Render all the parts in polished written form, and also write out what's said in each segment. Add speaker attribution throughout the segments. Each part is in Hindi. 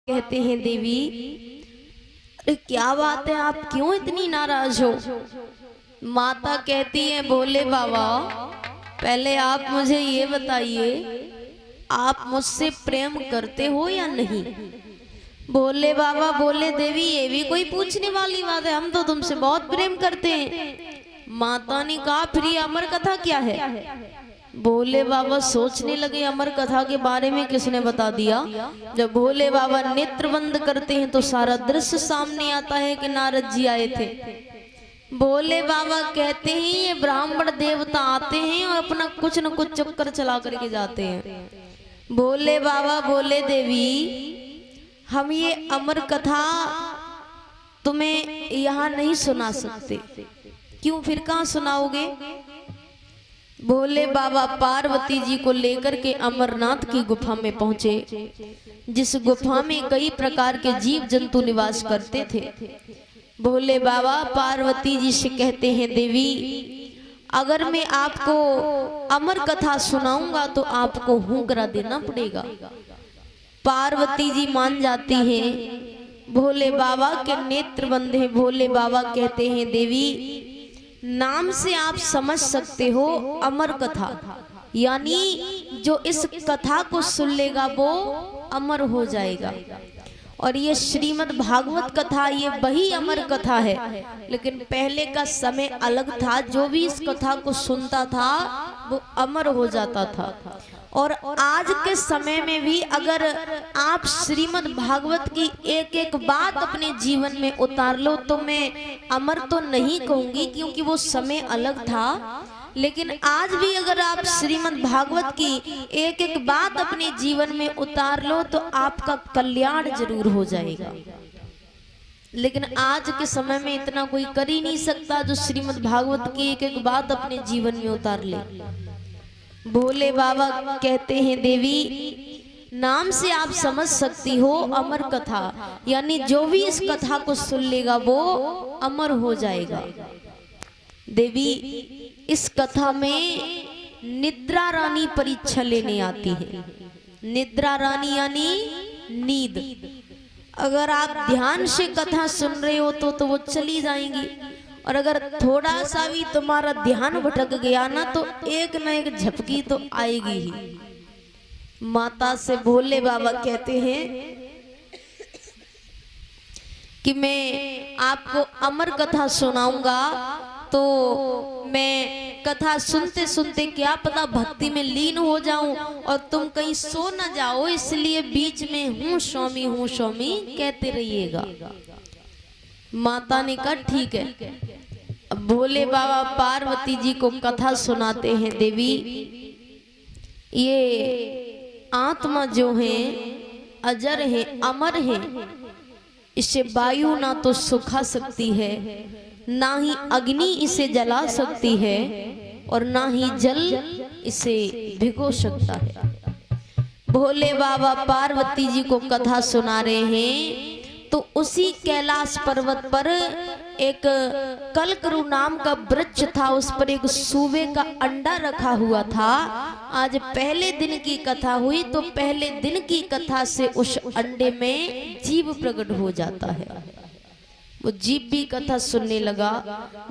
Speaker 1: कहते हैं देवी, अरे क्या बात है, आप क्यों इतनी नाराज हो। माता कहती है, भोले बाबा पहले आप मुझे ये बताइए, आप मुझसे प्रेम करते हो या नहीं। भोले बाबा बोले, देवी ये भी कोई पूछने वाली बात है, हम तो तुमसे बहुत प्रेम करते हैं। माता ने कहा, फिर ये अमर कथा क्या है। भोले बाबा सोचने लगे, अमर कथा के बारे में किसने बता दिया। जब भोले बाबा नेत्र बंद करते हैं तो सारा दृश्य सामने आता है कि नारद जी आए थे। भोले बाबा कहते हैं, ये ब्राह्मण देवता आते हैं और अपना कुछ न कुछ चक्कर चला करके जाते हैं। भोले बाबा बोले, देवी हम ये अमर कथा तुम्हें यहाँ नहीं सुना सकते। क्यों, फिर कहाँ सुनाओगे। भोले बाबा पार्वती जी को लेकर के अमरनाथ की गुफा में पहुंचे, जिस गुफा में कई प्रकार के जीव जंतु निवास करते थे। भोले बाबा पार्वती जी से कहते हैं, देवी अगर मैं आपको अमर कथा सुनाऊंगा तो आपको हुंकरा देना पड़ेगा। पार्वती जी मान जाती हैं। भोले बाबा के नेत्र बंद हैं। भोले बाबा कहते हैं, देवी नाम से आप समझ सकते हो अमर कथा, यानी जो इस कथा को सुन लेगा वो अमर हो जाएगा। और ये श्रीमद् भागवत कथा ये वही अमर कथा है, लेकिन पहले का समय अलग था। जो भी इस कथा को सुनता था वो अमर हो जाता था। और आज के समय में भी अगर आप श्रीमद् भागवत की एक एक बात अपने जीवन में उतार लो तो मैं अमर तो नहीं कहूंगी, क्योंकि वो समय अलग था। लेकिन आज भी अगर आप श्रीमद् भागवत की एक एक बात अपने जीवन में उतार लो तो आपका कल्याण जरूर हो जाएगा। लेकिन आज के समय में इतना कोई कर ही नहीं सकता जो श्रीमद् भागवत की एक एक बात अपने जीवन में उतार ले। भोले बाबा कहते हैं, देवी नाम से आप समझ सकती हो अमर कथा, यानी जो भी इस कथा को सुन लेगा वो अमर हो जाएगा। देवी इस कथा में निद्रा रानी परीक्षा लेने आती है। निद्रा रानी यानी नींद। अगर आप ध्यान से कथा सुन रहे हो तो वो चली जाएंगी, और अगर थोड़ा सा भी तुम्हारा ध्यान भटक गया ना तो एक न एक झपकी तो आएगी ही। माता से भोले बाबा कहते हैं कि मैं आपको अमर कथा सुनाऊंगा, तो मैं कथा सुनते सुनते क्या पता भक्ति में लीन हो जाऊं और तुम कहीं सो न जाओ, इसलिए बीच में हूँ स्वामी कहते रहिएगा। माता ने कहा, ठीक है। अब भोले बाबा पार्वती जी को कथा सुनाते हैं, देवी ये आत्मा जो है अजर है, अमर है, इसे वायु ना तो सुखा सकती है, ना ही अग्नि इसे जला सकती है, और ना ही जल इसे भिगो सकता है। भोले बाबा पार्वती जी को कथा सुना रहे हैं, तो उसी कैलाश पर्वत पर एक कल्करु नाम का वृक्ष था, उस पर एक सूबे का अंडा रखा हुआ था। आज पहले दिन की कथा हुई, तो पहले दिन की कथा से उस अंडे में जीव प्रकट हो जाता है। वो जीव भी कथा सुनने लगा।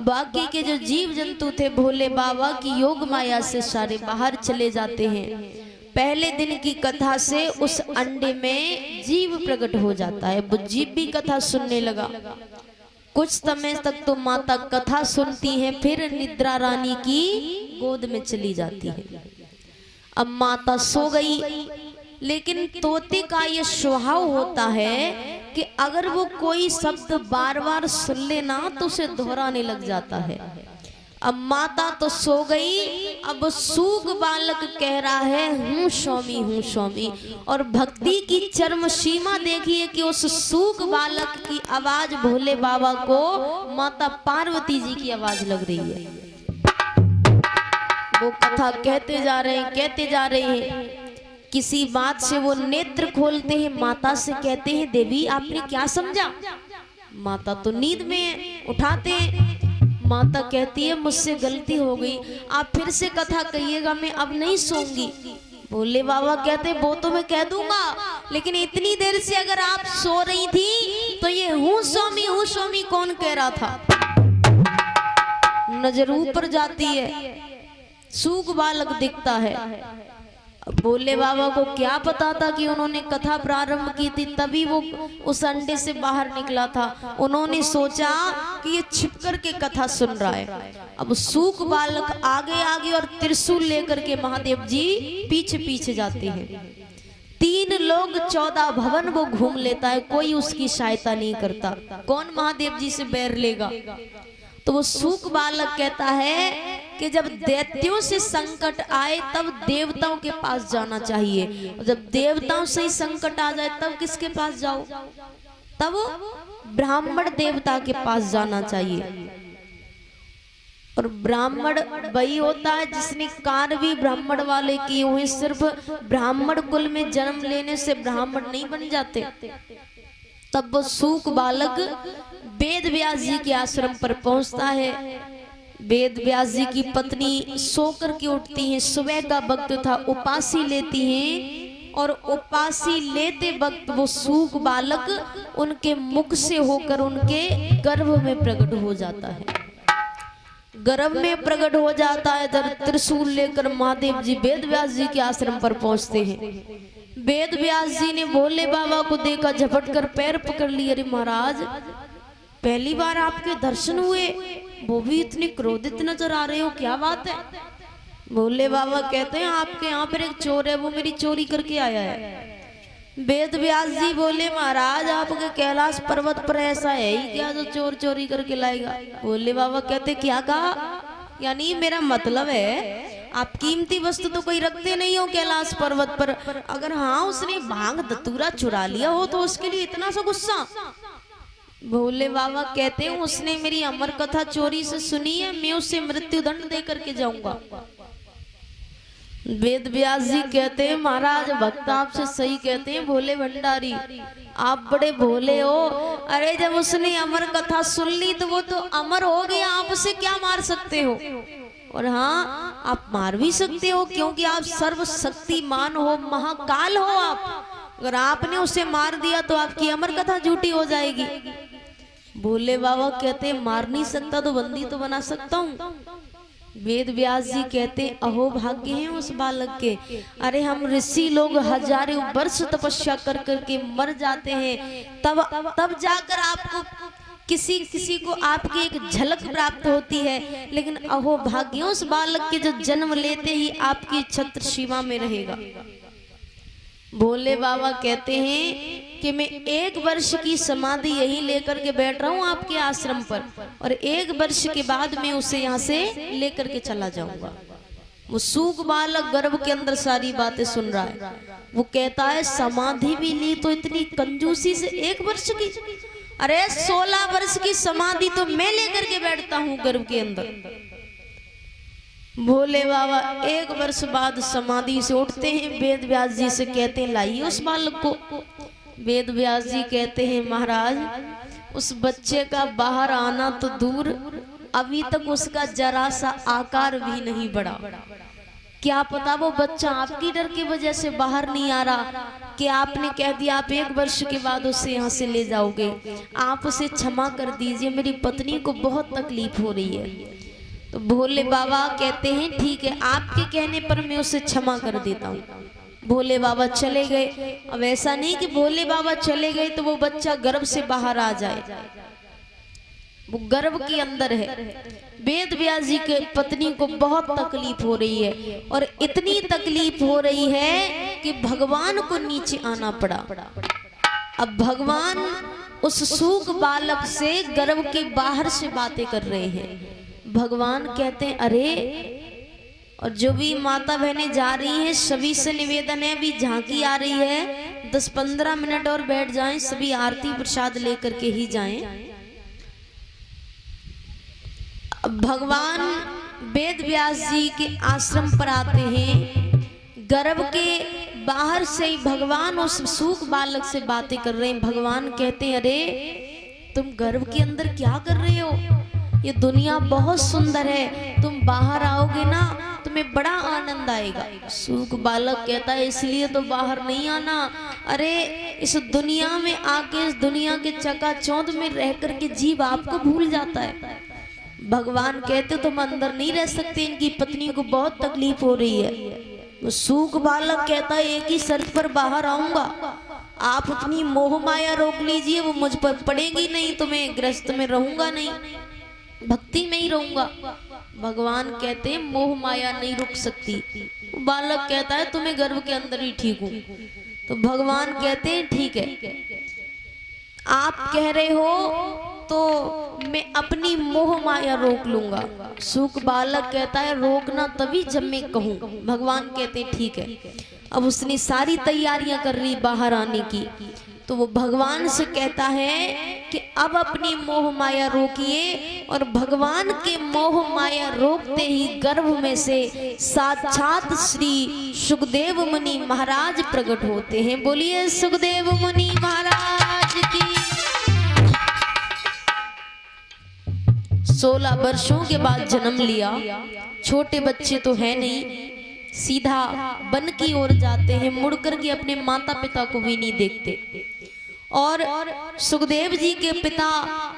Speaker 1: बाकी के जो जीव जंतु थे भोले बाबा की योग माया से सारे बाहर चले जाते हैं। पहले दिन की कथा से उस अंडे में जीव प्रकट हो जाता है। वो जीव भी कथा सुनने लगा। कुछ समय तक तो माता कथा सुनती है, फिर निद्रा रानी की गोद में चली जाती है। अब माता सो गई, लेकिन तोते का ये स्वभाव होता है कि अगर वो कोई शब्द बार बार सुन लेना तो उसे दोहराने लग जाता है। अब माता तो सो गई, अब सूग बालक कह रहा है, हूँ स्वामी। और भक्ति की चरम सीमा देखिए कि उस सूग बालक की आवाज भोले बाबा को माता पार्वती जी की आवाज लग रही है। वो कथा कहते जा रहे हैं। किसी बात से वो नेत्र खोलते हैं, माता से कहते हैं, देवी आपने क्या समझा। माता तो नींद में उठाते हैं। माता कहती है, मुझसे गलती हो गई, आप फिर से कथा कहिएगा, मैं अब नहीं सोऊंगी। भोले बाबा कहते वो तो मैं कह दूंगा, लेकिन इतनी देर से अगर आप सो रही थी तो ये हूँ स्वामी कौन कह रहा था? नजर ऊपर जाती है, सूक बालक दिखता है। अब भोले बाबा को क्या पता था कि उन्होंने कथा प्रारंभ की थी, तभी वो उस अंडे से बाहर निकला था। उन्होंने सोचा कि ये छिप कर के कथा सुन रहा है। अब सूक बालक आगे आगे और त्रिशूल लेकर के महादेव जी पीछे पीछे जाते हैं। 3 लोग 14 भवन वो घूम लेता है, कोई उसकी सहायता नहीं करता। कौन महादेव जी से बैर लेगा? तो वो सूक बालक कहता है कि जब दैत्यों से संकट आए तब देवताओं के पास जाना चाहिए, और जब देवताओं से ही संकट आ जाए तब किसके पास जाओ? तब ब्राह्मण देवता के पास जाना चाहिए। और ब्राह्मण वही होता है जिसने कार्य भी ब्राह्मण वाले किए हुए। सिर्फ ब्राह्मण कुल में जन्म लेने से ब्राह्मण नहीं बन जाते। तब वो सूक बालक वेद व्यास जी के आश्रम पर पहुंचता है। वेद व्यास जी की पत्नी सो कर के उठती हैं, सुबह का वक्त था, उपासी लेती हैं, और उपासी लेते वक्त वो सूक बालक उनके मुख से होकर उनके गर्भ में प्रकट हो जाता है। गर्भ में प्रकट हो जाता है। इधर त्रिशूल लेकर महादेव जी वेद व्यास जी के आश्रम पर पहुंचते हैं। वेद व्यास जी ने भोले बाबा को देखा, झपट कर पैर पकड़ लिए। अरे महाराज, पहली बार आपके दर्शन हुए, वो भी इतने क्रोधित नजर आ रहे हो, क्या बात है? भोले बाबा कहते हैं आपके यहाँ पर एक चोर है, वो मेरी चोरी करके आया है। वेद व्यास जी बोले महाराज, आपके कैलाश पर्वत पर ऐसा है ही क्या जो चोर चोरी करके लाएगा? भोले बाबा कहते क्या कहा? यानी मेरा मतलब है आप कीमती वस्तु तो कोई रखते नहीं हो कैलाश पर्वत पर, अगर हाँ उसने भांग धतूरा चुरा लिया हो तो उसके लिए इतना सा गुस्सा? भोले बाबा कहते हैं उसने मेरी अमर कथा चोरी से सुनी है, मैं उसे मृत्यु दंड दे करके जाऊंगा। वेद व्यास जी कहते हैं महाराज, भक्त आपसे सही कहते हैं भोले भंडारी, आप बड़े भोले हो। अरे जब उसने अमर कथा सुन ली तो वो तो अमर हो गया, आप उसे क्या मार सकते हो? और हाँ, आप मार भी सकते हो क्योंकि आप सर्वशक्तिमान हो, महाकाल हो आप। अगर आपने उसे मार दिया तो आपकी अमर कथा झूठी हो जाएगी। भोले बाबा कहते हैं मार नहीं सकता तो बंदी तो बना सकता हूँ। वेद व्यास जी कहते अहो भाग्य हैं उस बालक के। अरे हम ऋषि लोग हजारों वर्ष तपस्या कर करके मर जाते हैं, तब जाकर आपको किसी को आपकी एक झलक प्राप्त होती है, लेकिन अहो भाग्य उस बालक के जो जन्म लेते ही आपकी छत्र सीमा में रहेगा। भोले बाबा कहते हैं कि मैं 1 वर्ष की समाधि यही लेकर के बैठ रहा हूँ आपके आश्रम पर, और 1 वर्ष के बाद मैं उसे यहाँ से लेकर के चला जाऊंगा। वो सूक बालक गर्भ के अंदर सारी बातें सुन रहा है। वो कहता है समाधि भी ली तो इतनी कंजूसी से 1 वर्ष की? अरे 16 वर्ष की समाधि तो मैं लेकर के बैठता हूँ गर्भ के अंदर। भोले बाबा 1 वर्ष बाद समाधि से उठते हैं, वेद व्यास जी से कहते हैं लाइए उस बालक को। वेद व्यास जी कहते हैं महाराज, उस बच्चे का बाहर आना तो दूर, अभी तक उसका जरा सा आकार भी नहीं बढ़ा। क्या पता वो बच्चा आपकी डर की वजह से बाहर नहीं आ रहा, कि आपने कह दिया आप 1 वर्ष के बाद उसे यहाँ से ले जाओगे। आप उसे क्षमा कर दीजिए, मेरी पत्नी को बहुत तकलीफ हो रही है। तो भोले बाबा कहते हैं ठीक है, आपके कहने पर मैं उसे क्षमा कर देता हूँ। भोले बाबा चले गए। अब ऐसा नहीं कि भोले बाबा चले गए तो वो बच्चा गर्भ से बाहर आ जाए, वो गर्भ के अंदर है। वेद व्यास जी के पत्नी को बहुत तकलीफ हो रही है, और इतनी तकलीफ हो रही है कि भगवान को नीचे आना पड़ा। अब भगवान उस सूक बालक से गर्भ के बाहर से बातें कर रहे हैं। भगवान कहते हैं अरे, और जो भी माता बहनें जा रही हैं सभी से निवेदन है, अभी झांकी आ रही है, 10-15 मिनट और बैठ जाएं, सभी आरती प्रसाद लेकर के ही जाएं। भगवान वेद व्यास जी के आश्रम पर आते हैं। गर्भ के बाहर से ही भगवान उस सूक बालक से बातें कर रहे हैं। भगवान कहते हैं अरे तुम गर्भ के अंदर क्या कर रहे हो? ये दुनिया बहुत सुंदर है, तुम बाहर आओगे ना तो तुम्हें बड़ा आनंद आएगा। सूक बालक कहता है इसलिए तो बाहर नहीं आना। अरे इस दुनिया में आके, इस दुनिया के चकाचौंध में रह करके जीव आपको भूल जाता है। भगवान कहते तुम अंदर नहीं रह सकते, इनकी पत्नी को बहुत तकलीफ हो रही है। सूक बालक कहता है एक ही शर्त पर बाहर आऊंगा, आप अपनी मोह माया रोक लीजिए, वो मुझ पर पड़ेगी नहीं, तुम्हें ग्रस्त में रहूंगा नहीं, भक्ति में ही रहूंगा। भगवान कहते हैं मोह माया नहीं रुक सकती। बालक कहता है तुम्हें गर्भ के अंदर ही ठीक हूं। तो भगवान कहते हैं ठीक है, आप कह रहे हो तो मैं अपनी मोह माया रोक लूंगा। सूक बालक कहता है रोकना तभी जब मैं कहूं। भगवान कहते हैं ठीक है। अब उसने सारी तैयारियां कर ली बाहर आने की, तो वो भगवान से कहता है कि अब अपनी मोह माया रोकिए। और भगवान के मोह माया रोकते ही गर्भ में से साक्षात श्री सुखदेव मुनि महाराज प्रकट होते हैं। बोलिए सुखदेव मुनि महाराज की। 16 वर्षों के बाद जन्म लिया। छोटे बच्चे तो है नहीं, सीधा वन की ओर जाते हैं, मुड़ करके अपने माता पिता को भी नहीं देखते। और सुखदेव जी के पिता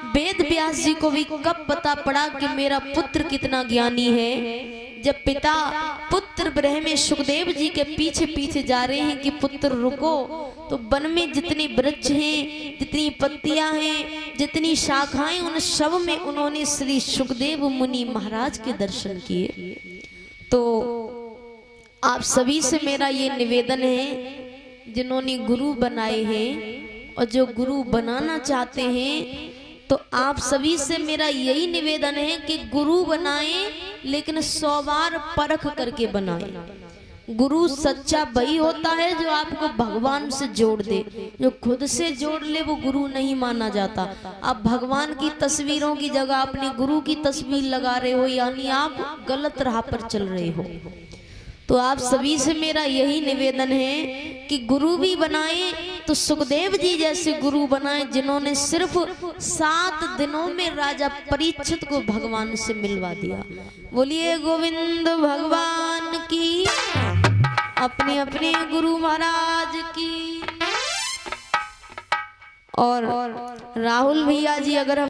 Speaker 1: वेद व्यास जी को भी कब पता पड़ा कि मेरा पुत्र कितना ज्ञानी है। जब पिता पुत्र ब्रह में सुखदेव जी के पीछे पीछे जा रहे हैं कि पुत्र रुको, तो वन में जितने वृक्ष हैं, जितनी पत्तियां हैं, जितनी शाखाएं, उन सब में उन्होंने श्री सुखदेव मुनि महाराज के दर्शन किए। तो आप सभी से मेरा ये निवेदन है, जिन्होंने गुरु बनाए हैं और जो गुरु बनाना चाहते हैं, तो आप सभी से मेरा यही निवेदन है कि गुरु बनाएं, लेकिन 100 बार परख करके बनाएं। गुरु सच्चा वही होता है जो आपको भगवान से जोड़ दे। जो खुद से जोड़ ले वो गुरु नहीं माना जाता। आप भगवान की तस्वीरों की जगह अपने गुरु की तस्वीर लगा रहे हो, यानी आप गलत राह पर चल रहे हो। तो आप सभी से मेरा यही निवेदन है कि गुरु भी बनाएं तो सुखदेव जी जैसे गुरु बनाएं, जिन्होंने सिर्फ 7 दिनों में राजा परीक्षित को भगवान से मिलवा दिया। बोलिए गोविंद भगवान की, अपने अपने गुरु महाराज की। और राहुल भैया जी, अगर हम